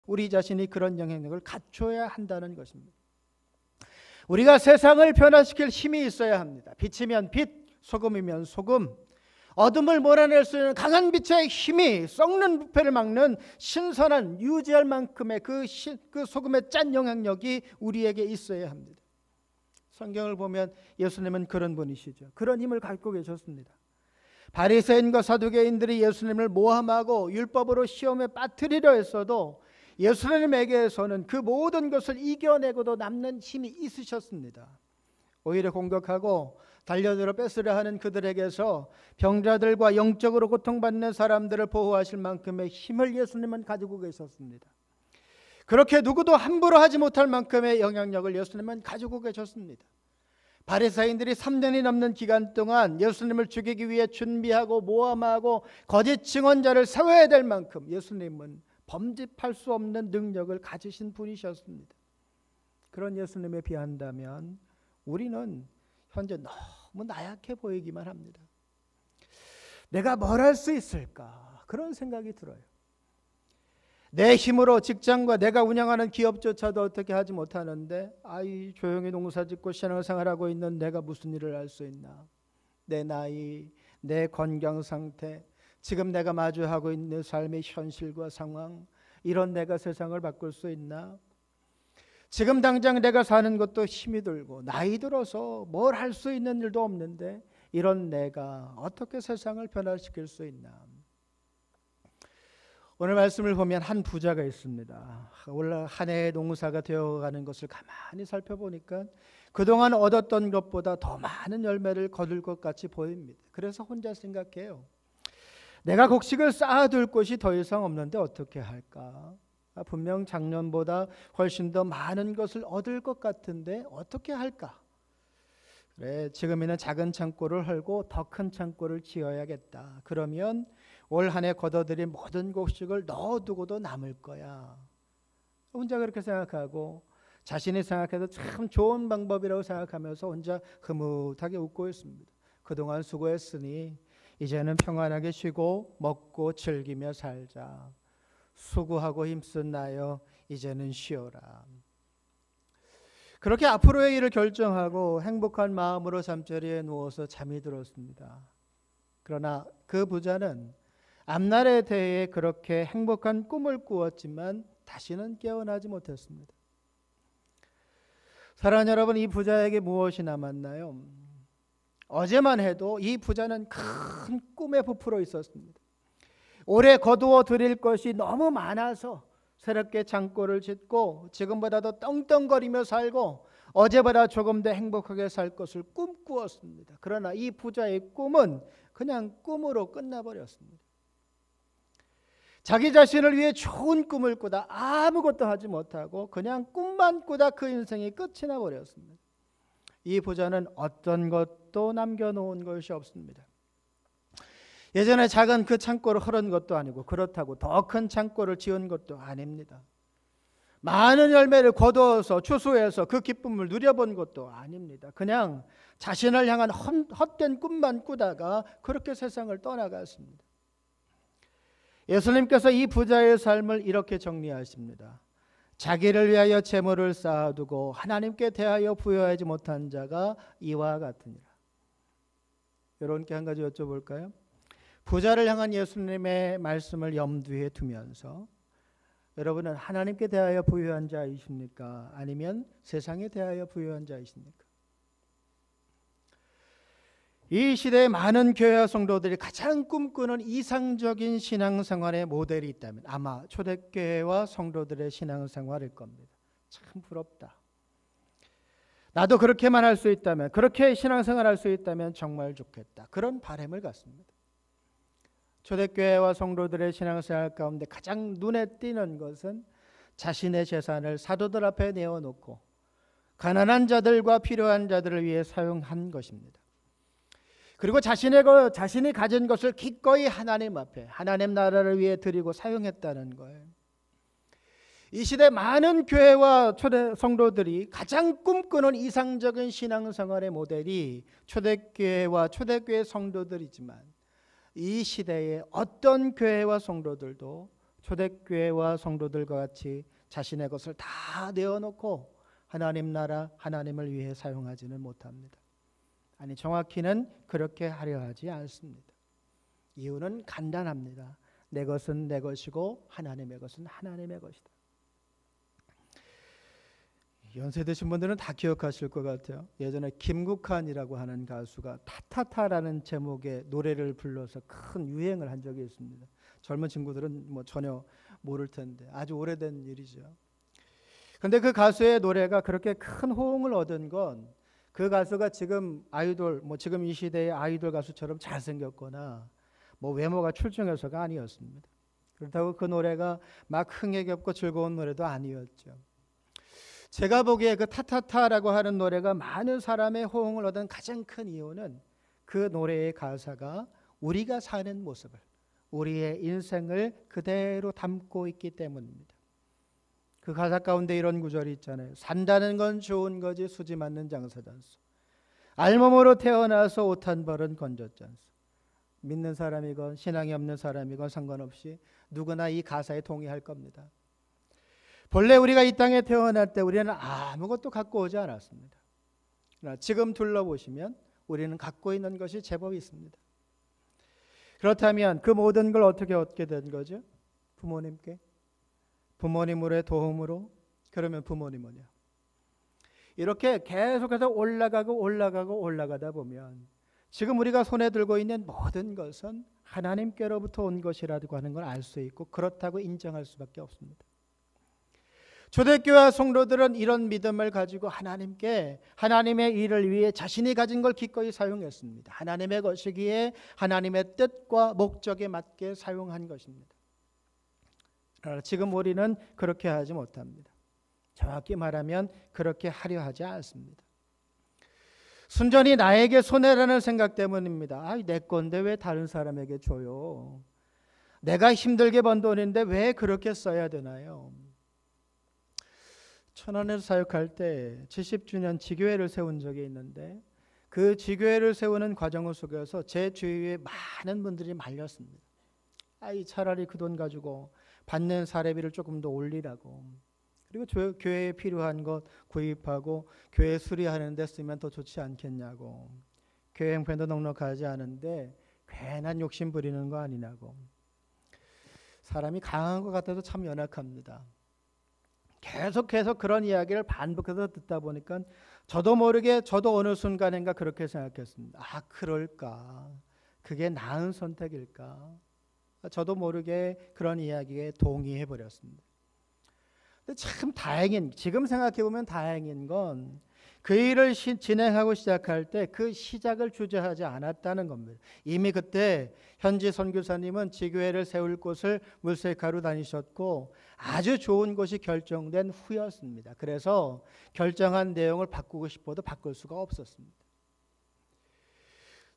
우리 자신이 그런 영향력을 갖춰야 한다는 것입니다. 우리가 세상을 변화시킬 힘이 있어야 합니다. 빛이면 빛, 소금이면 소금, 어둠을 몰아낼 수 있는 강한 빛의 힘이 썩는 부패를 막는 신선한 유지할 만큼의 그 소금의 짠 영향력이 우리에게 있어야 합니다. 성경을 보면 예수님은 그런 분이시죠. 그런 힘을 갖고 계셨습니다. 바리새인과 사두개인들이 예수님을 모함하고 율법으로 시험에 빠뜨리려 했어도 예수님에게서는 그 모든 것을 이겨내고도 남는 힘이 있으셨습니다. 오히려 공격하고 달려들어 뺏으려 하는 그들에게서 병자들과 영적으로 고통받는 사람들을 보호하실 만큼의 힘을 예수님은 가지고 계셨습니다. 그렇게 누구도 함부로 하지 못할 만큼의 영향력을 예수님은 가지고 계셨습니다. 바리새인들이 3년이 넘는 기간 동안 예수님을 죽이기 위해 준비하고 모함하고 거짓 증언자를 세워야 될 만큼 예수님은 범접할 수 없는 능력을 가지신 분이셨습니다. 그런 예수님에 비한다면 우리는 현재 너무 나약해 보이기만 합니다. 내가 뭘 할 수 있을까? 그런 생각이 들어요. 내 힘으로 직장과 내가 운영하는 기업조차도 어떻게 하지 못하는데 조용히 농사짓고 신앙생활하고 있는 내가 무슨 일을 할 수 있나? 내 나이, 내 건강 상태, 지금 내가 마주하고 있는 삶의 현실과 상황, 이런 내가 세상을 바꿀 수 있나? 지금 당장 내가 사는 것도 힘이 들고 나이 들어서 뭘 할 수 있는 일도 없는데 이런 내가 어떻게 세상을 변화시킬 수 있나? 오늘 말씀을 보면 한 부자가 있습니다. 올 한 해의 농사가 되어가는 것을 가만히 살펴보니까 그동안 얻었던 것보다 더 많은 열매를 거둘 것 같이 보입니다. 그래서 혼자 생각해요. 내가 곡식을 쌓아둘 곳이 더 이상 없는데 어떻게 할까? 분명 작년보다 훨씬 더 많은 것을 얻을 것 같은데 어떻게 할까? 그래, 지금에는 작은 창고를 헐고 더 큰 창고를 지어야겠다. 그러면 올 한 해 거둬들인 모든 곡식을 넣어두고도 남을 거야. 혼자 그렇게 생각하고 자신이 생각해도 참 좋은 방법이라고 생각하면서 혼자 흐뭇하게 웃고 있습니다. 그동안 수고했으니 이제는 평안하게 쉬고 먹고 즐기며 살자. 수고하고 힘쓴 나여 이제는 쉬어라. 그렇게 앞으로의 일을 결정하고 행복한 마음으로 잠자리에 누워서 잠이 들었습니다. 그러나 그 부자는 앞날에 대해 그렇게 행복한 꿈을 꾸었지만 다시는 깨어나지 못했습니다. 사랑하는 여러분, 이 부자에게 무엇이 남았나요? 어제만 해도 이 부자는 큰 꿈에 부풀어 있었습니다. 올해 거두어 드릴 것이 너무 많아서 새롭게 창고를 짓고 지금보다도 떵떵거리며 살고 어제보다 조금 더 행복하게 살 것을 꿈꾸었습니다. 그러나 이 부자의 꿈은 그냥 꿈으로 끝나버렸습니다. 자기 자신을 위해 좋은 꿈을 꾸다 아무것도 하지 못하고 그냥 꿈만 꾸다 그 인생이 끝이 나버렸습니다. 이 부자는 어떤 것도 남겨놓은 것이 없습니다. 예전에 작은 그 창고를 헐은 것도 아니고 그렇다고 더 큰 창고를 지은 것도 아닙니다. 많은 열매를 거두어서 추수해서 그 기쁨을 누려본 것도 아닙니다. 그냥 자신을 향한 헛된 꿈만 꾸다가 그렇게 세상을 떠나갔습니다. 예수님께서 이 부자의 삶을 이렇게 정리하십니다. 자기를 위하여 재물을 쌓아두고 하나님께 대하여 부여하지 못한 자가 이와 같으니라. 여러분께 한 가지 여쭤볼까요? 부자를 향한 예수님의 말씀을 염두에 두면서 여러분은 하나님께 대하여 부유한 자이십니까? 아니면 세상에 대하여 부유한 자이십니까? 이 시대의 많은 교회와 성도들이 가장 꿈꾸는 이상적인 신앙생활의 모델이 있다면 아마 초대교회와 성도들의 신앙생활일 겁니다. 참 부럽다. 나도 그렇게만 할 수 있다면, 그렇게 신앙생활할 수 있다면 정말 좋겠다. 그런 바람을 갖습니다. 초대교회와 성도들의 신앙생활 가운데 가장 눈에 띄는 것은 자신의 재산을 사도들 앞에 내어놓고 가난한 자들과 필요한 자들을 위해 사용한 것입니다. 그리고 자신이 가진 것을 기꺼이 하나님 앞에 하나님 나라를 위해 드리고 사용했다는 거예요. 이 시대 많은 교회와 초대 성도들이 가장 꿈꾸는 이상적인 신앙생활의 모델이 초대교회와 초대교회 성도들이지만 이 시대의 어떤 교회와 성도들도 초대교회와 성도들과 같이 자신의 것을 다 내어놓고 하나님 나라, 하나님을 위해 사용하지는 못합니다. 아니, 정확히는 그렇게 하려 하지 않습니다. 이유는 간단합니다. 내 것은 내 것이고 하나님의 것은 하나님의 것이다. 연세 드신 분들은 다 기억하실 것 같아요. 예전에 김국환이라고 하는 가수가 타타타라는 제목의 노래를 불러서 큰 유행을 한 적이 있습니다. 젊은 친구들은 뭐 전혀 모를 텐데 아주 오래된 일이죠. 그런데 그 가수의 노래가 그렇게 큰 호응을 얻은 건 그 가수가 지금 아이돌, 뭐 지금 이 시대의 아이돌 가수처럼 잘생겼거나 뭐 외모가 출중해서가 아니었습니다. 그렇다고 그 노래가 막 흥에 겹고 즐거운 노래도 아니었죠. 제가 보기에 그 타타타라고 하는 노래가 많은 사람의 호응을 얻은 가장 큰 이유는 그 노래의 가사가 우리가 사는 모습을, 우리의 인생을 그대로 담고 있기 때문입니다. 그 가사 가운데 이런 구절이 있잖아요. 산다는 건 좋은 거지 수지 맞는 장사잖소. 알몸으로 태어나서 옷 한 벌은 건졌잖소. 믿는 사람이건 신앙이 없는 사람이건 상관없이 누구나 이 가사에 동의할 겁니다. 본래 우리가 이 땅에 태어날 때 우리는 아무것도 갖고 오지 않았습니다. 그러나 지금 둘러보시면 우리는 갖고 있는 것이 제법 있습니다. 그렇다면 그 모든 걸 어떻게 얻게 된 거죠? 부모님께. 부모님의 도움으로. 그러면 부모님은요? 이렇게 계속해서 올라가다 보면 지금 우리가 손에 들고 있는 모든 것은 하나님께로부터 온 것이라고 하는 걸 알 수 있고 그렇다고 인정할 수밖에 없습니다. 초대교회 성도들은 이런 믿음을 가지고 하나님께 하나님의 일을 위해 자신이 가진 걸 기꺼이 사용했습니다. 하나님의 것이기에 하나님의 뜻과 목적에 맞게 사용한 것입니다. 그러나 지금 우리는 그렇게 하지 못합니다. 정확히 말하면 그렇게 하려 하지 않습니다. 순전히 나에게 손해라는 생각 때문입니다. 내 건데 왜 다른 사람에게 줘요? 내가 힘들게 번 돈인데 왜 그렇게 써야 되나요? 천안에서 사역할 때 70주년 지교회를 세운 적이 있는데 그 지교회를 세우는 과정 속에서 제 주위에 많은 분들이 말렸습니다. 차라리 그 돈 가지고 받는 사례비를 조금 더 올리라고. 그리고 교회에 필요한 것 구입하고 교회 수리하는 데 쓰면 더 좋지 않겠냐고. 교회 형편도 넉넉하지 않은데 괜한 욕심 부리는 거 아니냐고. 사람이 강한 것 같아도 참 연약합니다. 계속해서 그런 이야기를 반복해서 듣다 보니까 저도 모르게 저도 어느 순간인가 그렇게 생각했습니다. 그럴까? 그게 나은 선택일까? 저도 모르게 그런 이야기에 동의해 버렸습니다. 근데 참 지금 생각해 보면 다행인 건 그 일을 진행하고 시작할 때 그 시작을 주저하지 않았다는 겁니다. 이미 그때 현지 선교사님은 지교회를 세울 곳을 물색하러 다니셨고 아주 좋은 곳이 결정된 후였습니다. 그래서 결정한 내용을 바꾸고 싶어도 바꿀 수가 없었습니다.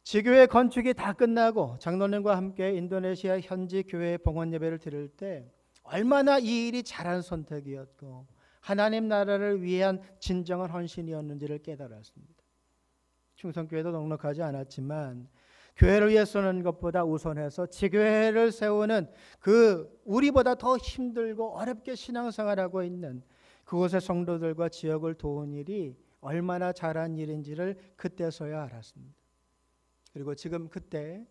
지교회 건축이 다 끝나고 장로님과 함께 인도네시아 현지 교회 봉헌 예배를 드릴 때 얼마나 이 일이 잘한 선택이었고 하나님 나라를 위한 진정한 헌신이었는지를 깨달았습니다. 충성교회도 넉넉하지 않았지만 교회를 위해 쓰는 것보다 우선해서 지교회를 세우는 그 우리보다 더 힘들고 어렵게 신앙생활하고 있는 그곳의 성도들과 지역을 도운 일이 얼마나 잘한 일인지를 그때서야 알았습니다. 그리고 지금 그때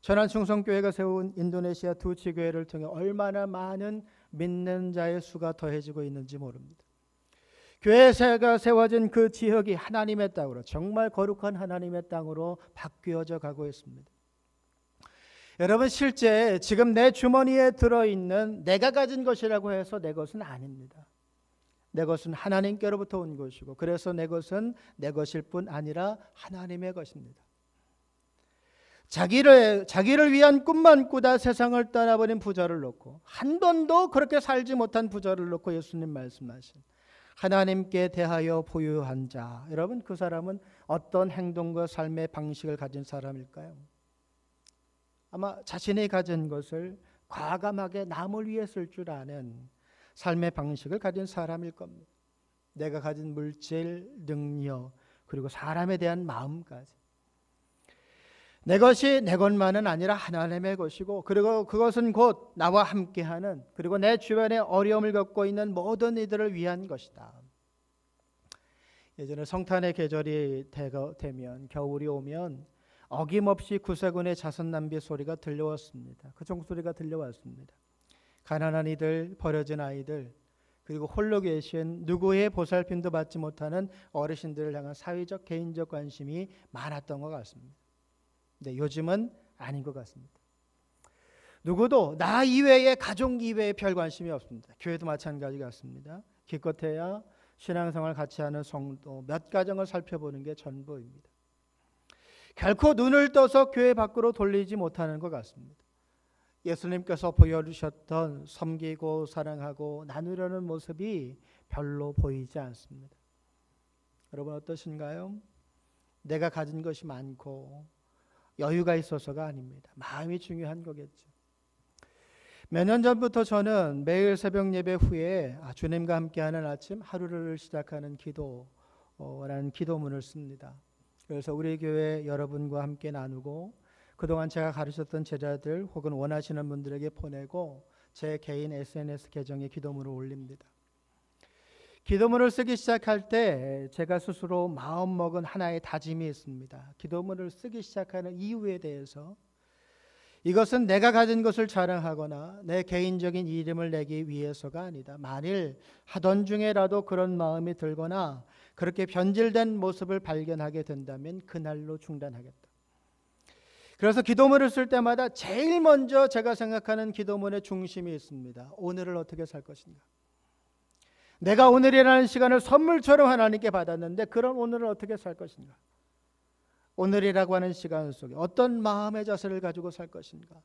천안충성교회가 세운 인도네시아 두 지교회를 통해 얼마나 많은 믿는 자의 수가 더해지고 있는지 모릅니다. 교회가 세워진 그 지역이 하나님의 땅으로, 정말 거룩한 하나님의 땅으로 바뀌어져 가고 있습니다. 여러분, 실제 지금 내 주머니에 들어있는 내가 가진 것이라고 해서 내 것은 아닙니다. 내 것은 하나님께로부터 온 것이고 그래서 내 것은 내 것일 뿐 아니라 하나님의 것입니다. 자기를 위한 꿈만 꾸다 세상을 떠나버린 부자를 놓고 한 번도 그렇게 살지 못한 부자를 놓고 예수님 말씀하신 하나님께 대하여 보유한 자, 여러분 그 사람은 어떤 행동과 삶의 방식을 가진 사람일까요? 아마 자신이 가진 것을 과감하게 남을 위해 쓸 줄 아는 삶의 방식을 가진 사람일 겁니다. 내가 가진 물질, 능력, 그리고 사람에 대한 마음까지. 내 것이 내 것만은 아니라 하나님의 것이고, 그리고 그것은 곧 나와 함께하는, 그리고 내 주변에 어려움을 겪고 있는 모든 이들을 위한 것이다. 예전에 성탄의 계절이 되면, 겨울이 오면 어김없이 구세군의 자선 낭비 소리가 들려왔습니다. 그 종소리가 들려왔습니다. 가난한 이들, 버려진 아이들, 그리고 홀로 계신 누구의 보살핌도 받지 못하는 어르신들을 향한 사회적, 개인적 관심이 많았던 것 같습니다. 근데 요즘은 아닌 것 같습니다. 누구도 나 이외에, 가족 이외에 별 관심이 없습니다. 교회도 마찬가지 같습니다. 기껏해야 신앙생활 같이 하는 성도 몇 가정을 살펴보는 게 전부입니다. 결코 눈을 떠서 교회 밖으로 돌리지 못하는 것 같습니다. 예수님께서 보여주셨던 섬기고 사랑하고 나누려는 모습이 별로 보이지 않습니다. 여러분 어떠신가요? 내가 가진 것이 많고 여유가 있어서가 아닙니다. 마음이 중요한 거겠죠. 몇 년 전부터 저는 매일 새벽 예배 후에 주님과 함께하는 아침, 하루를 시작하는 기도라는 기도문을 씁니다. 그래서 우리 교회 여러분과 함께 나누고, 그동안 제가 가르쳤던 제자들 혹은 원하시는 분들에게 보내고, 제 개인 SNS 계정에 기도문을 올립니다. 기도문을 쓰기 시작할 때 제가 스스로 마음먹은 하나의 다짐이 있습니다. 기도문을 쓰기 시작하는 이유에 대해서, 이것은 내가 가진 것을 자랑하거나 내 개인적인 이름을 내기 위해서가 아니다. 만일 하던 중에라도 그런 마음이 들거나 그렇게 변질된 모습을 발견하게 된다면 그날로 중단하겠다. 그래서 기도문을 쓸 때마다 제일 먼저 제가 생각하는 기도문의 중심이 있습니다. 오늘을 어떻게 살 것인가. 내가 오늘이라는 시간을 선물처럼 하나님께 받았는데, 그런 오늘을 어떻게 살 것인가. 오늘이라고 하는 시간 속에 어떤 마음의 자세를 가지고 살 것인가.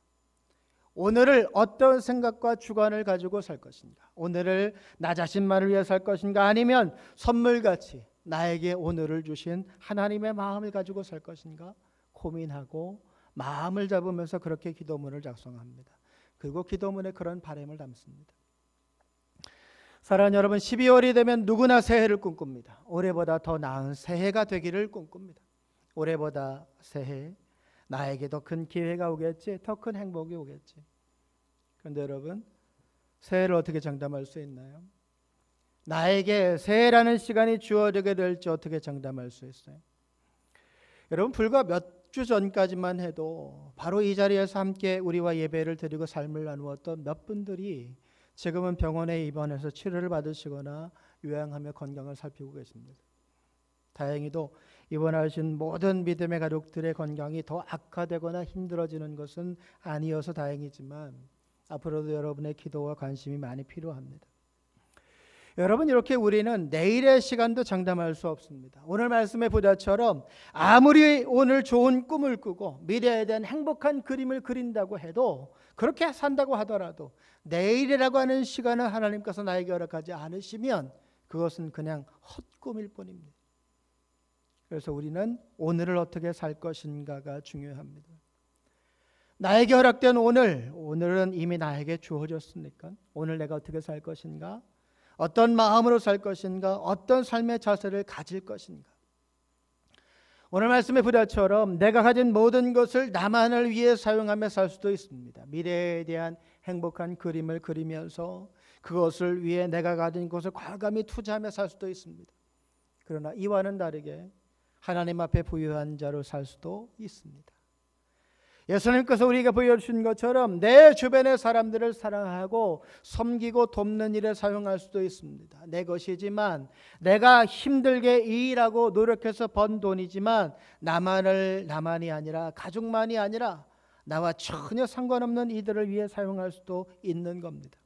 오늘을 어떤 생각과 주관을 가지고 살 것인가. 오늘을 나 자신만을 위해 살 것인가, 아니면 선물같이 나에게 오늘을 주신 하나님의 마음을 가지고 살 것인가 고민하고 마음을 잡으면서 그렇게 기도문을 작성합니다. 그리고 기도문에 그런 바람을 담습니다. 사랑하는 여러분, 12월이 되면 누구나 새해를 꿈꿉니다. 올해보다 더 나은 새해가 되기를 꿈꿉니다. 올해보다 새해, 나에게 더 큰 기회가 오겠지, 더 큰 행복이 오겠지. 그런데 여러분, 새해를 어떻게 장담할 수 있나요? 나에게 새해라는 시간이 주어지게 될지 어떻게 장담할 수 있어요? 여러분, 불과 몇 주 전까지만 해도 바로 이 자리에서 함께 우리와 예배를 드리고 삶을 나누었던 몇 분들이 지금은 병원에 입원해서 치료를 받으시거나 요양하며 건강을 살피고 계십니다. 다행히도 입원하신 모든 믿음의 가족들의 건강이 더 악화되거나 힘들어지는 것은 아니어서 다행이지만, 앞으로도 여러분의 기도와 관심이 많이 필요합니다. 여러분, 이렇게 우리는 내일의 시간도 장담할 수 없습니다. 오늘 말씀의 부자처럼 아무리 오늘 좋은 꿈을 꾸고 미래에 대한 행복한 그림을 그린다고 해도, 그렇게 산다고 하더라도 내일이라고 하는 시간을 하나님께서 나에게 허락하지 않으시면 그것은 그냥 헛꿈일 뿐입니다. 그래서 우리는 오늘을 어떻게 살 것인가가 중요합니다. 나에게 허락된 오늘은 이미 나에게 주어졌으니까 오늘 내가 어떻게 살 것인가, 어떤 마음으로 살 것인가, 어떤 삶의 자세를 가질 것인가. 오늘 말씀의 부자처럼 내가 가진 모든 것을 나만을 위해 사용하며 살 수도 있습니다. 미래에 대한 행복한 그림을 그리면서 그것을 위해 내가 가진 것을 과감히 투자하며 살 수도 있습니다. 그러나 이와는 다르게 하나님 앞에 부유한 자로 살 수도 있습니다. 예수님께서 우리에게 보여주신 것처럼 내 주변의 사람들을 사랑하고 섬기고 돕는 일에 사용할 수도 있습니다. 내 것이지만, 내가 힘들게 일하고 노력해서 번 돈이지만 나만이 아니라, 가족만이 아니라 나와 전혀 상관없는 이들을 위해 사용할 수도 있는 겁니다.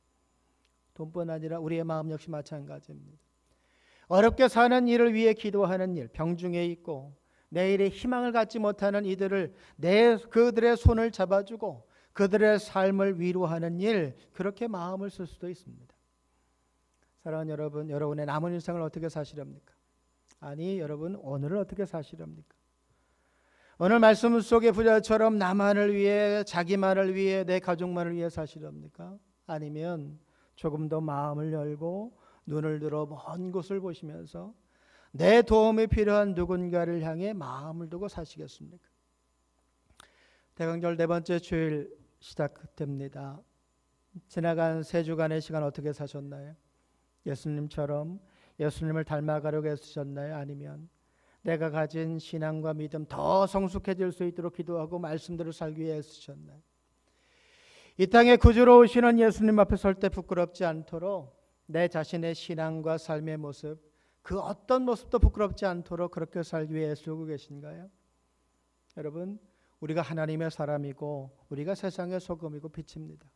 돈뿐 아니라 우리의 마음 역시 마찬가지입니다. 어렵게 사는 일을 위해 기도하는 일, 병중에 있고 내일의 희망을 갖지 못하는 이들을 그들의 손을 잡아주고 그들의 삶을 위로하는 일, 그렇게 마음을 쓸 수도 있습니다. 사랑하는 여러분, 여러분의 남은 일생을 어떻게 사시렵니까? 아니, 여러분 오늘을 어떻게 사시렵니까? 오늘 말씀 속의 부자처럼 나만을 위해, 자기만을 위해, 내 가족만을 위해 사시렵니까? 아니면 조금 더 마음을 열고 눈을 들어 먼 곳을 보시면서 내 도움이 필요한 누군가를 향해 마음을 두고 사시겠습니까? 대강절 네 번째 주일 시작됩니다. 지나간 세 주간의 시간 어떻게 사셨나요? 예수님처럼 예수님을 닮아가려고 애쓰셨나요? 아니면 내가 가진 신앙과 믿음 더 성숙해질 수 있도록 기도하고 말씀대로 살기 위해 애쓰셨나요? 이 땅에 구주로 오시는 예수님 앞에 설 때 부끄럽지 않도록 내 자신의 신앙과 삶의 모습, 그 어떤 모습도 부끄럽지 않도록 그렇게 살기 위해 애쓰고 계신가요? 여러분, 우리가 하나님의 사람이고 우리가 세상의 소금이고 빛입니다.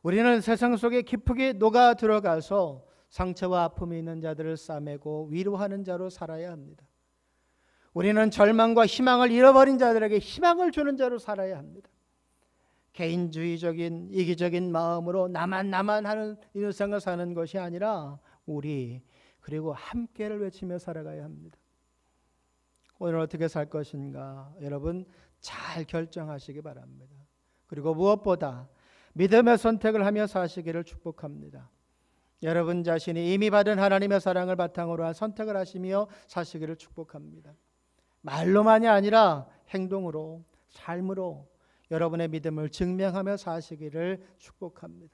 우리는 세상 속에 깊게 녹아 들어가서 상처와 아픔이 있는 자들을 싸매고 위로하는 자로 살아야 합니다. 우리는 절망과 희망을 잃어버린 자들에게 희망을 주는 자로 살아야 합니다. 개인주의적인 이기적인 마음으로 나만 하는 인생을 사는 것이 아니라 우리 그리고 함께를 외치며 살아가야 합니다. 오늘 어떻게 살 것인가 여러분 잘 결정하시기 바랍니다. 그리고 무엇보다 믿음의 선택을 하며 사시기를 축복합니다. 여러분 자신이 이미 받은 하나님의 사랑을 바탕으로 한 선택을 하시며 사시기를 축복합니다. 말로만이 아니라 행동으로 삶으로 여러분의 믿음을 증명하며 사시기를 축복합니다.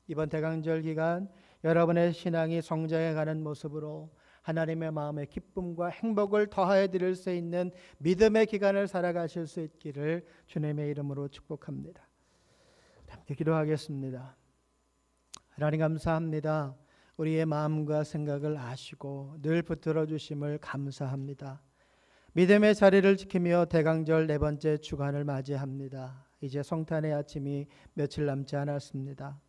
이번 대강절 기간 여러분의 신앙이 성장해가는 모습으로 하나님의 마음의 기쁨과 행복을 더하여 드릴 수 있는 믿음의 기간을 살아가실 수 있기를 주님의 이름으로 축복합니다. 함께 기도하겠습니다. 하나님 감사합니다. 우리의 마음과 생각을 아시고 늘 붙들어 주심을 감사합니다. 믿음의 자리를 지키며 대강절 네 번째 주간을 맞이합니다. 이제 성탄의 아침이 며칠 남지 않았습니다.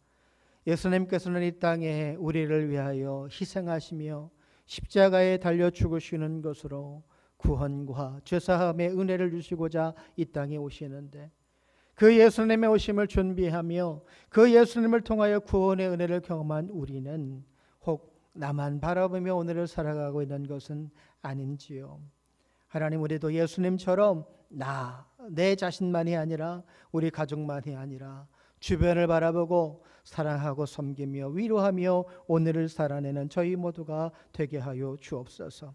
예수님께서는 이 땅에 우리를 위하여 희생하시며 십자가에 달려 죽으시는 것으로 구원과 죄사함의 은혜를 주시고자 이 땅에 오시는데 그 예수님의 오심을 준비하며 그 예수님을 통하여 구원의 은혜를 경험한 우리는 혹 나만 바라보며 오늘을 살아가고 있는 것은 아닌지요. 하나님 우리도 예수님처럼 내 자신만이 아니라 우리 가족만이 아니라 주변을 바라보고 사랑하고 섬기며 위로하며 오늘을 살아내는 저희 모두가 되게 하여 주옵소서.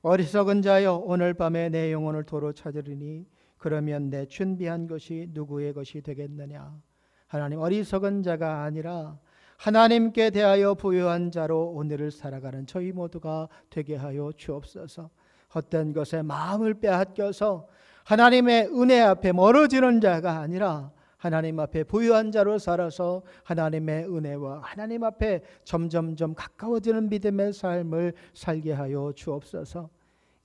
어리석은 자여 오늘 밤에 내 영혼을 도로 찾으리니 그러면 내 준비한 것이 누구의 것이 되겠느냐. 하나님 어리석은 자가 아니라 하나님께 대하여 부유한 자로 오늘을 살아가는 저희 모두가 되게 하여 주옵소서. 헛된 것에 마음을 빼앗겨서 하나님의 은혜 앞에 멀어지는 자가 아니라 하나님 앞에 부유한 자로 살아서 하나님의 은혜와 하나님 앞에 점점점 가까워지는 믿음의 삶을 살게 하여 주옵소서.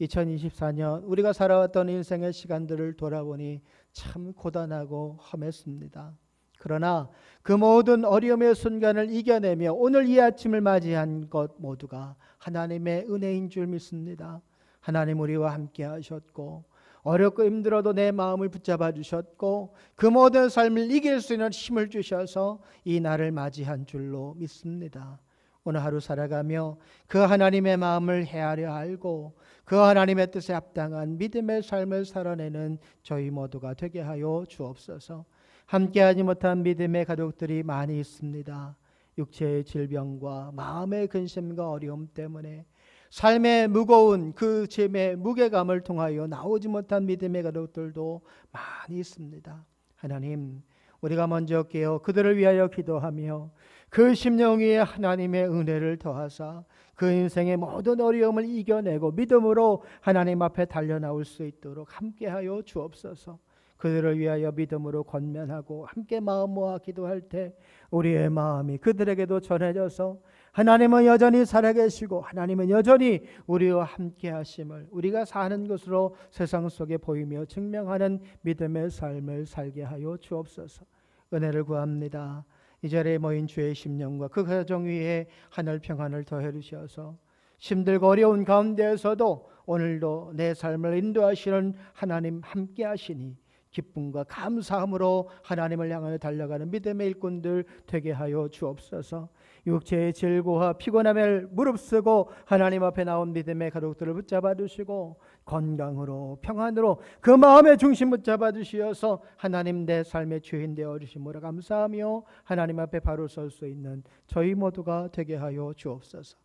2024년 우리가 살아왔던 인생의 시간들을 돌아보니 참 고단하고 험했습니다. 그러나 그 모든 어려움의 순간을 이겨내며 오늘 이 아침을 맞이한 것 모두가 하나님의 은혜인 줄 믿습니다. 하나님 우리와 함께 하셨고 어렵고 힘들어도 내 마음을 붙잡아 주셨고 그 모든 삶을 이길 수 있는 힘을 주셔서 이 날을 맞이한 줄로 믿습니다. 오늘 하루 살아가며 그 하나님의 마음을 헤아려 알고 그 하나님의 뜻에 합당한 믿음의 삶을 살아내는 저희 모두가 되게 하여 주옵소서. 함께하지 못한 믿음의 가족들이 많이 있습니다. 육체의 질병과 마음의 근심과 어려움 때문에 삶의 무거운 그 짐의 무게감을 통하여 나오지 못한 믿음의 가족들도 많이 있습니다. 하나님 우리가 먼저 깨어 그들을 위하여 기도하며 그 심령 위에 하나님의 은혜를 더하사 그 인생의 모든 어려움을 이겨내고 믿음으로 하나님 앞에 달려나올 수 있도록 함께하여 주옵소서. 그들을 위하여 믿음으로 권면하고 함께 마음 모아 기도할 때 우리의 마음이 그들에게도 전해져서 하나님은 여전히 살아계시고 하나님은 여전히 우리와 함께 하심을 우리가 사는 것으로 세상 속에 보이며 증명하는 믿음의 삶을 살게 하여 주옵소서. 은혜를 구합니다. 이 자리에 모인 주의 심령과 그 가정 위에 하늘 평안을 더해 주셔서 힘들고 어려운 가운데에서도 오늘도 내 삶을 인도하시는 하나님 함께 하시니 기쁨과 감사함으로 하나님을 향하여 달려가는 믿음의 일꾼들 되게 하여 주옵소서. 육체의 질고와 피곤함을 무릅쓰고 하나님 앞에 나온 믿음의 가족들을 붙잡아 주시고 건강으로 평안으로 그 마음의 중심 붙잡아 주시어서 하나님 내 삶의 주인 되어 주심으로 감사하며 하나님 앞에 바로 설 수 있는 저희 모두가 되게 하여 주옵소서.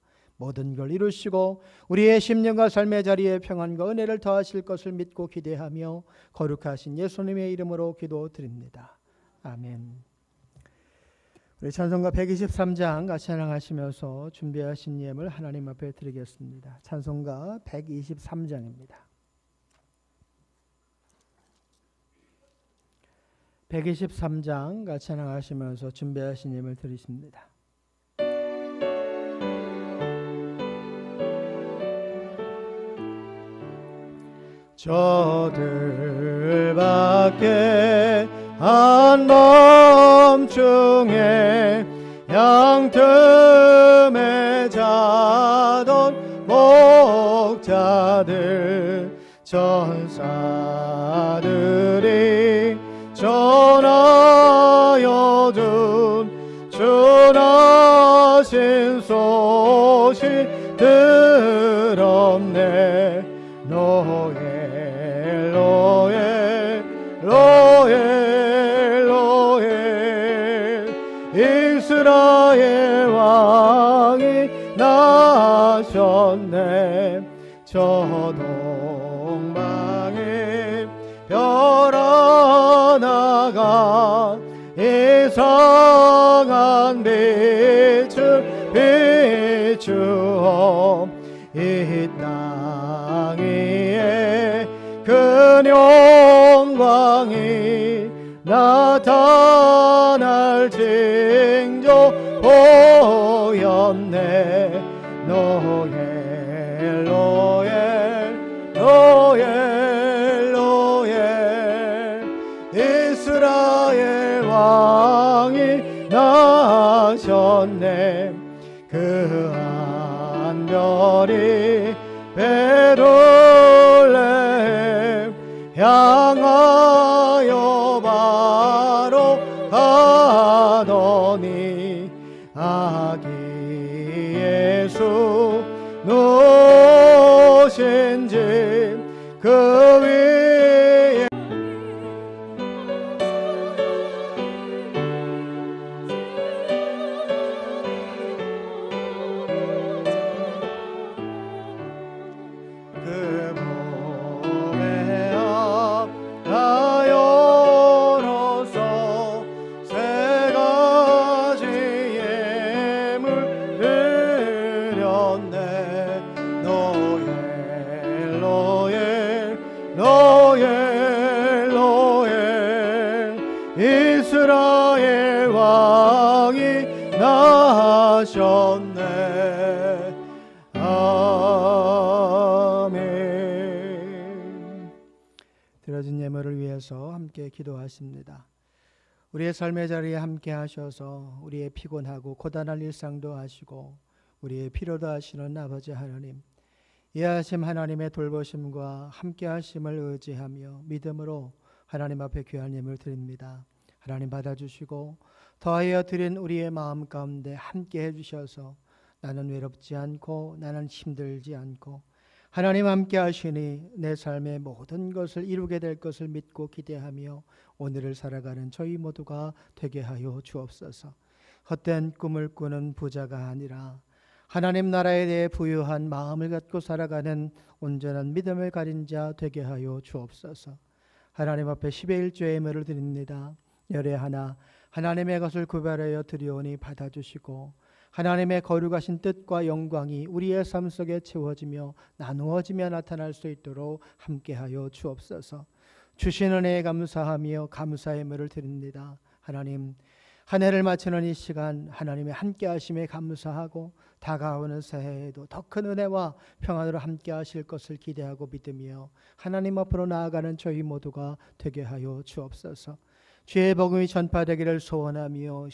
모든 걸 이루시고 우리의 심령과 삶의 자리에 평안과 은혜를 더하실 것을 믿고 기대하며 거룩하신 예수님의 이름으로 기도드립니다. 아멘. 우리 찬송가 123장 같이 찬양하시면서 준비하신 예물 하나님 앞에 드리겠습니다. 찬송가 123장입니다. 123장 같이 찬양하시면서 준비하신 예물 드리십니다. 저들밖에 한 밤중에 양틈에 자던 목자들 전사들이 전하여 준 전하신 소식 들었네. 로엘 로엘 로엘 로엘 이스라엘 왕이 나셨네. 저 동방에 별 하나가 이상한 빛을 비추어 이 땅 위에 그 영광이 나타날 징조 보였네. 로엘 로엘 로엘 로엘 이스라엘 왕이 나셨네. 그 한 별이 베들레헴 향하여 바로 가더니 아기 예수 누신 집 그 위에 그 몸에 다 열어서 세 가지 예물 드렸네. 로엘 로엘 로엘 로엘 이스라엘 왕이 나셨네. 아멘. 드려진 예물을 위해서 함께 기도하십니다. 우리의 삶의 자리에 함께 하셔서 우리의 피곤하고 고단한 일상도 하시고 우리의 필요도 하시는 아버지 하나님, 이하심 하나님의 돌보심과 함께 하심을 의지하며 믿음으로 하나님 앞에 귀한 예물 드립니다. 하나님 받아주시고 더하여 드린 우리의 마음 가운데 함께 해주셔서 나는 외롭지 않고 나는 힘들지 않고 하나님 함께 하시니 내 삶의 모든 것을 이루게 될 것을 믿고 기대하며 오늘을 살아가는 저희 모두가 되게 하여 주옵소서. 헛된 꿈을 꾸는 부자가 아니라 하나님 나라에 대해 부유한 마음을 갖고 살아가는 온전한 믿음을 가진 자 되게 하여 주옵소서. 하나님 앞에 10의 1조의 예물을 드립니다. 열의 하나 하나님의 것을 구별하여 드리오니 받아주시고 하나님의 거룩하신 뜻과 영광이 우리의 삶 속에 채워지며 나누어지며 나타날 수 있도록 함께하여 주옵소서. 주신 은혜에 감사하며 감사의 예물을 드립니다. 하나님, 한 해를 마치는 이 시간 하나님의 함께하심에 감사하고 다가오는 새해에도 더 큰 은혜와 평안으로 함께하실 것을 기대하고 믿으며 하나님 앞으로 나아가는 저희 모두가 되게 하여 주옵소서. 주의 복음이 전파되기를 소원하며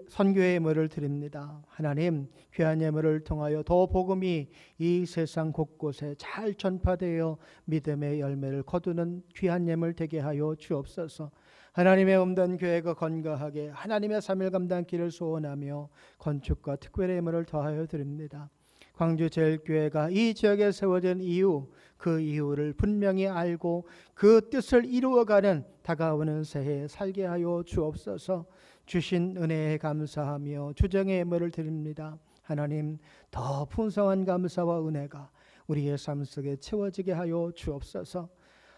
선교의 예물을 드립니다. 하나님, 귀한 예물을 통하여 더 복음이 이 세상 곳곳에 잘 전파되어 믿음의 열매를 거두는 귀한 예물 되게 하여 주옵소서. 하나님의 없는 교회가 건강하게 하나님의 3일 감당기를 소원하며 건축과 특별의 예물을 더하여 드립니다. 광주제일교회가 이 지역에 세워진 이유, 그 이유를 분명히 알고 그 뜻을 이루어가는 다가오는 새해에 살게 하여 주옵소서. 주신 은혜에 감사하며 주정의 예물을 드립니다. 하나님, 더 풍성한 감사와 은혜가 우리의 삶 속에 채워지게 하여 주옵소서.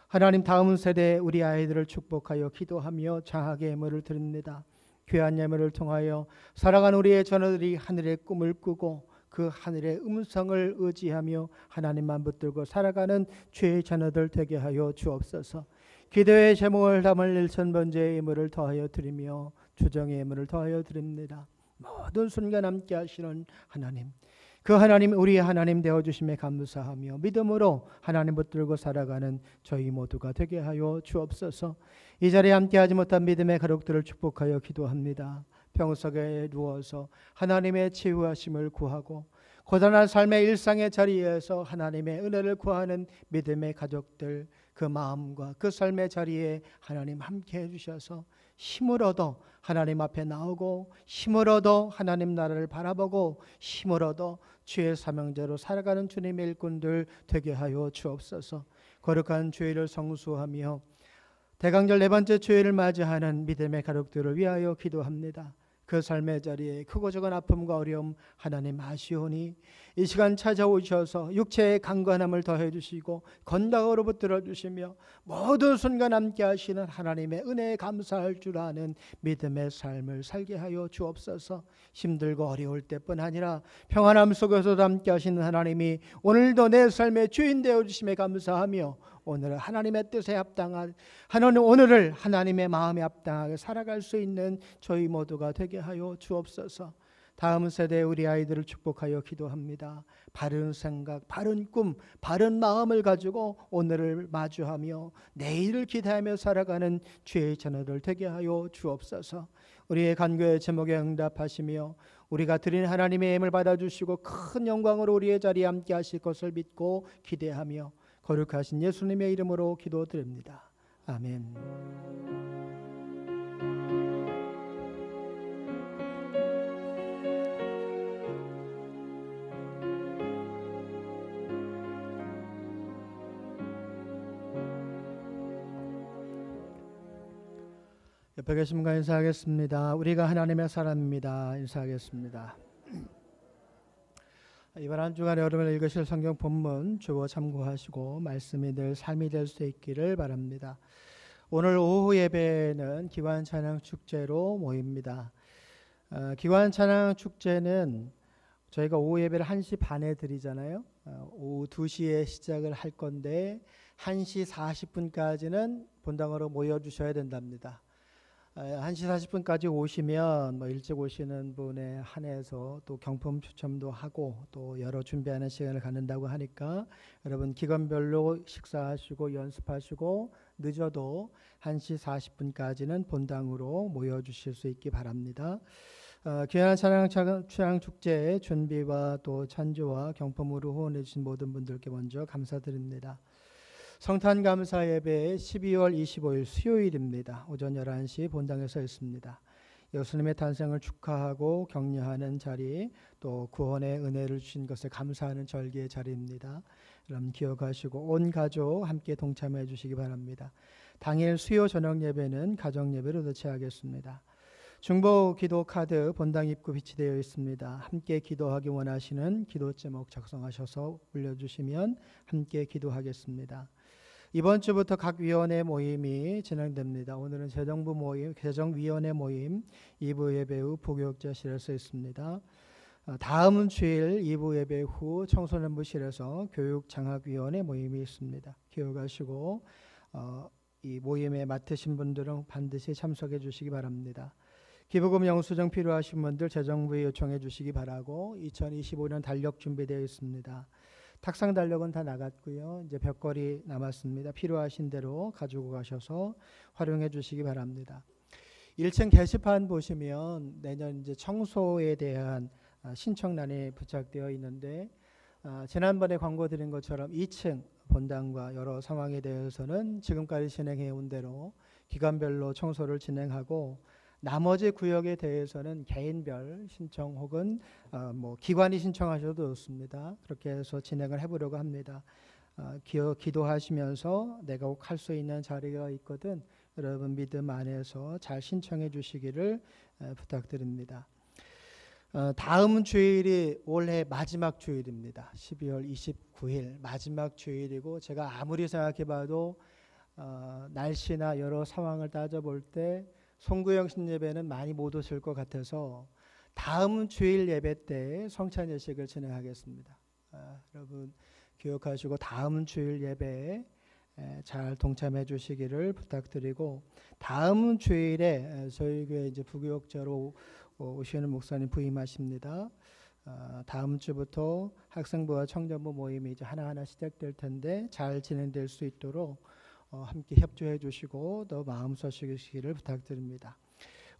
하나님, 다음 세대 우리 아이들을 축복하여 기도하며 장학의 예물을 드립니다. 귀한 예물을 통하여 살아가는 우리의 자녀들이 하늘의 꿈을 꾸고 그 하늘의 음성을 의지하며 하나님만 붙들고 살아가는 주의 자녀들 되게 하여 주옵소서. 기도의 제목을 담을 1,000번째 예물을 더하여 드리며 주정의 예물을 더하여 드립니다. 모든 순간 함께 하시는 하나님, 그 하나님, 우리의 하나님 되어주심에 감사하며 믿음으로 하나님 붙들고 살아가는 저희 모두가 되게 하여 주옵소서. 이 자리에 함께하지 못한 믿음의 가족들을 축복하여 기도합니다. 병석에 누워서 하나님의 치유하심을 구하고 고단한 삶의 일상의 자리에서 하나님의 은혜를 구하는 믿음의 가족들, 그 마음과 그 삶의 자리에 하나님 함께 해주셔서 힘을 얻어 하나님 앞에 나오고 힘을 얻어 하나님 나라를 바라보고 힘을 얻어 주의 사명자로 살아가는 주님의 일꾼들 되게 하여 주옵소서. 거룩한 주일을 성수하며 대강절 네 번째 주일을 맞이하는 믿음의 가족들을 위하여 기도합니다. 그 삶의 자리에 크고 작은 아픔과 어려움 하나님 아시오니 이 시간 찾아오셔서 육체의 강건함을 더해 주시고 건강으로 붙들어 주시며 모든 순간 함께 하시는 하나님의 은혜에 감사할 줄 아는 믿음의 삶을 살게 하여 주옵소서. 힘들고 어려울 때뿐 아니라 평안함 속에서도 함께 하시는 하나님이 오늘도 내 삶의 주인 되어 주심에 감사하며 오늘 하나님의 뜻에 합당한 오늘을 하나님의 마음에 합당하게 살아갈 수 있는 저희 모두가 되게 하여 주옵소서. 다음 세대 우리 아이들을 축복하여 기도합니다. 바른 생각, 바른 꿈, 바른 마음을 가지고 오늘을 마주하며 내일을 기대하며 살아가는 주의 자녀들 되게 하여 주옵소서. 우리의 간구의 제목에 응답하시며 우리가 드린 하나님의 예물 받아주시고 큰 영광으로 우리의 자리에 함께 하실 것을 믿고 기대하며 거룩하신 예수님의 이름으로 기도드립니다. 아멘. 옆에 계신 분과 인사하겠습니다. 우리가 하나님의 사람입니다. 인사하겠습니다. 이번 한 주간 여러분 읽으실 성경 본문 주어 참고하시고 말씀이 늘 삶이 될 수 있기를 바랍니다. 오늘 오후 예배는 기관 찬양 축제로 모입니다. 기관 찬양 축제는 저희가 오후 예배를 1시 반에 드리잖아요. 오후 2시에 시작을 할 건데 1시 40분까지는 본당으로 모여주셔야 된답니다. 1시 40분까지 오시면 일찍 오시는 분에 한해서 또 경품 추첨도 하고 또 여러 준비하는 시간을 갖는다고 하니까 여러분 기간별로 식사하시고 연습하시고 늦어도 1시 40분까지는 본당으로 모여주실 수 있기 바랍니다. 귀한 찬양 축제의 준비와 또 찬조와 경품으로 후원해 주신 모든 분들께 먼저 감사드립니다. 성탄 감사 예배 12월 25일 수요일입니다. 오전 11시 본당에서 있습니다. 예수님의 탄생을 축하하고 격려하는 자리, 또 구원의 은혜를 주신 것에 감사하는 절기의 자리입니다. 여러분 기억하시고 온 가족 함께 동참해 주시기 바랍니다. 당일 수요 저녁 예배는 가정 예배로 대체하겠습니다. 중보 기도 카드 본당 입구 비치되어 있습니다. 함께 기도하기 원하시는 기도 제목 작성하셔서 올려주시면 함께 기도하겠습니다. 이번 주부터 각 위원회 모임이 진행됩니다. 오늘은 재정부 모임, 재정위원회 모임 2부 예배 후 부교육자실에서 있습니다. 다음 주일 2부 예배 후 청소년부실에서 교육장학위원회 모임이 있습니다. 기억하시고 이 모임에 맡으신 분들은 반드시 참석해 주시기 바랍니다. 기부금 영수증 필요하신 분들 재정부에 요청해 주시기 바라고 2025년 달력 준비되어 있습니다. 탁상 달력은 다 나갔고요. 이제 벽걸이 남았습니다. 필요하신 대로 가지고 가셔서 활용해 주시기 바랍니다. 1층 게시판 보시면 내년 이제 청소에 대한 신청란이 부착되어 있는데 지난번에 광고 드린 것처럼 2층 본당과 여러 상황에 대해서는 지금까지 진행해 온 대로 기간별로 청소를 진행하고 나머지 구역에 대해서는 개인별 신청 혹은 기관이 신청하셔도 좋습니다. 그렇게 해서 진행을 해보려고 합니다. 기도하시면서 내가 꼭 할 수 있는 자리가 있거든 여러분 믿음 안에서 잘 신청해 주시기를 부탁드립니다. 다음 주일이 올해 마지막 주일입니다. 12월 29일 마지막 주일이고, 제가 아무리 생각해봐도 날씨나 여러 상황을 따져볼 때 송구영신 예배는 많이 못 오실 것 같아서 다음 주일 예배 때 성찬 예식을 진행하겠습니다. 여러분 기억하시고 다음 주일 예배에 잘 동참해 주시기를 부탁드리고, 다음 주일에 저희 교회 이제 부교육자로 오시는 목사님 부임하십니다. 다음 주부터 학생부와 청년부 모임이 이제 하나하나 시작될 텐데 잘 진행될 수 있도록 함께 협조해 주시고 또 마음 써주시기를 부탁드립니다.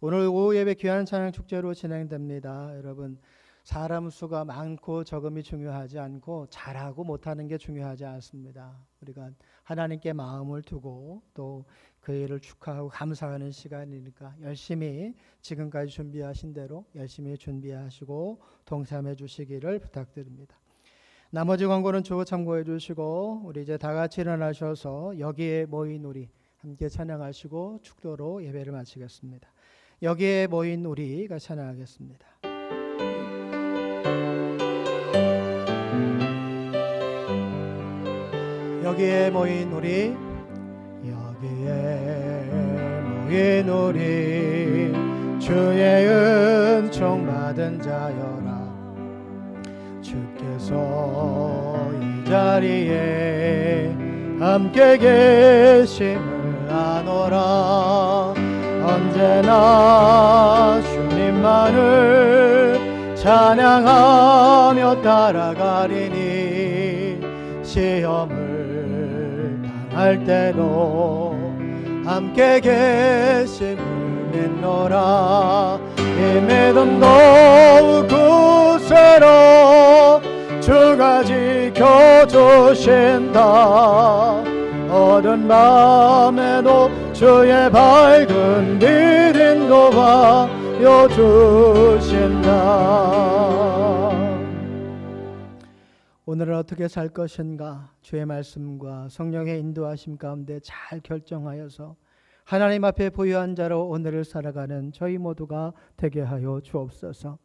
오늘 오후 예배 귀한 찬양 축제로 진행됩니다. 여러분, 사람 수가 많고 적음이 중요하지 않고 잘하고 못하는 게 중요하지 않습니다. 우리가 하나님께 마음을 두고 또 그 일을 축하하고 감사하는 시간이니까 열심히 지금까지 준비하신 대로 열심히 준비하시고 동참해 주시기를 부탁드립니다. 나머지 광고는 주고 참고해 주시고, 우리 이제 다 같이 일어나셔서 여기에 모인 우리 함께 찬양하시고 축도로 예배를 마치겠습니다. 여기에 모인 우리가 찬양하겠습니다. 여기에 모인 우리, 여기에 모인 우리, 주의 은총 받은 자여라. 주께서 이 자리에 함께 계심을 아노라. 언제나 주님만을 찬양하며 따라가리니, 시험을 당할 때도 함께 계심을 믿노라. 이 믿음 더욱 굳세로 주가 지켜주신다. 어두운 밤에도 주의 밝은 빛 인도하여 주신다. 오늘은 어떻게 살 것인가, 주의 말씀과 성령의 인도하심 가운데 잘 결정하여서 하나님 앞에 부유한 자로 오늘을 살아가는 저희 모두가 되게 하여 주옵소서.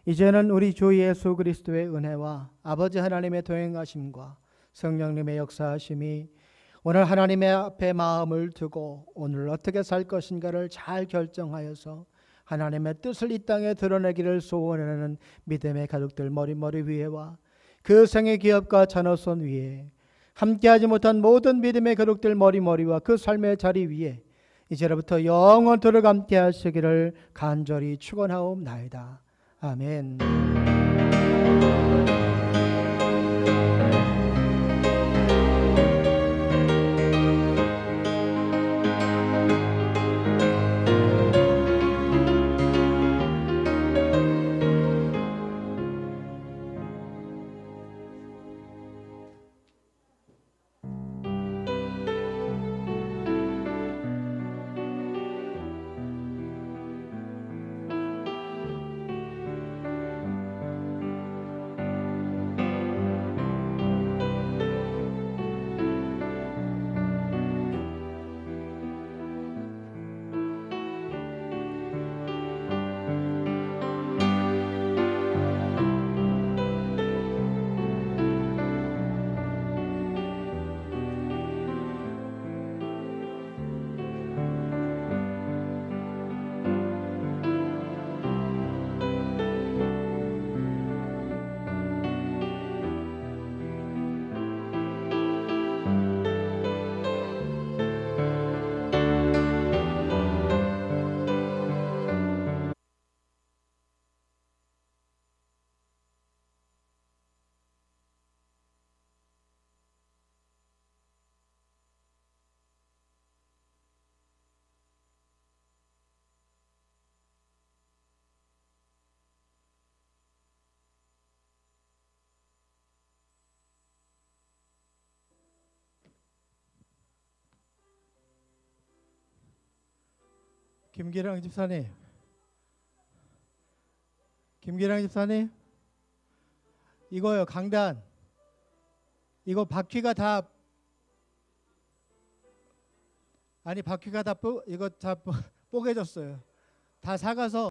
이제는 우리 주 예수 그리스도의 은혜와 아버지 하나님의 동행하심과 성령님의 역사하심이 오늘 하나님의 앞에 마음을 두고 오늘 어떻게 살 것인가를 잘 결정하여서 하나님의 뜻을 이 땅에 드러내기를 소원하는 믿음의 가족들 머리 위에와 그 생의 기업과 자녀손 위에, 함께하지 못한 모든 믿음의 가족들 머리와 그 삶의 자리 위에 이제로부터 영원토록 함께 하시기를 간절히 축원하옵나이다. 아멘. 김기랑 집사님, 이거요, 강단. 이거 바퀴가 다 이거 다 뽀개졌어요. 다 사가서